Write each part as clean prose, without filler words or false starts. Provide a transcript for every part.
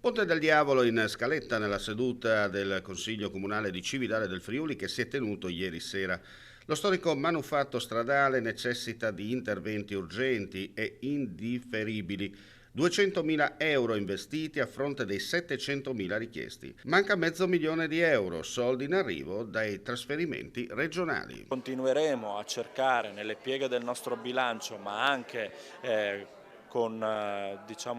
Ponte del Diavolo in scaletta nella seduta del Consiglio Comunale di Cividale del Friuli che si è tenuto ieri sera. Lo storico manufatto stradale necessita di interventi urgenti e indifferibili. 200.000 euro investiti a fronte dei 700.000 richiesti. Manca €500.000, soldi in arrivo dai trasferimenti regionali. Continueremo a cercare nelle pieghe del nostro bilancio, ma anche con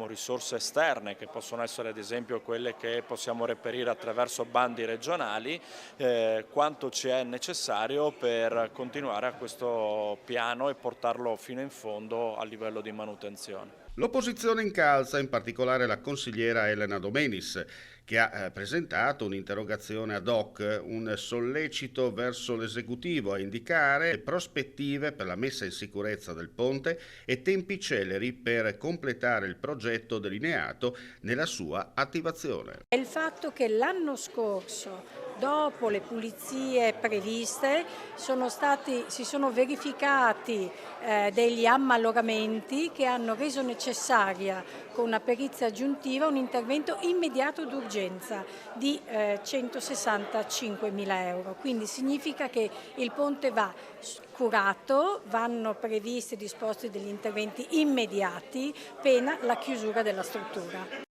risorse esterne, che possono essere ad esempio quelle che possiamo reperire attraverso bandi regionali, quanto ci è necessario per continuare a questo piano e portarlo fino in fondo a livello di manutenzione. L'opposizione incalza in particolare la consigliera Elena Domenis, che ha presentato un'interrogazione ad hoc, un sollecito verso l'esecutivo a indicare prospettive per la messa in sicurezza del ponte e tempi celeri per completare il progetto delineato nella sua attivazione. È il fatto che l'anno scorso, dopo le pulizie previste, si sono verificati degli ammaloramenti che hanno reso necessaria, con una perizia aggiuntiva, un intervento immediato d'urgenza di 165.000 euro. Quindi significa che il ponte va curato, vanno previsti e disposti degli interventi immediati, pena la chiusura della struttura.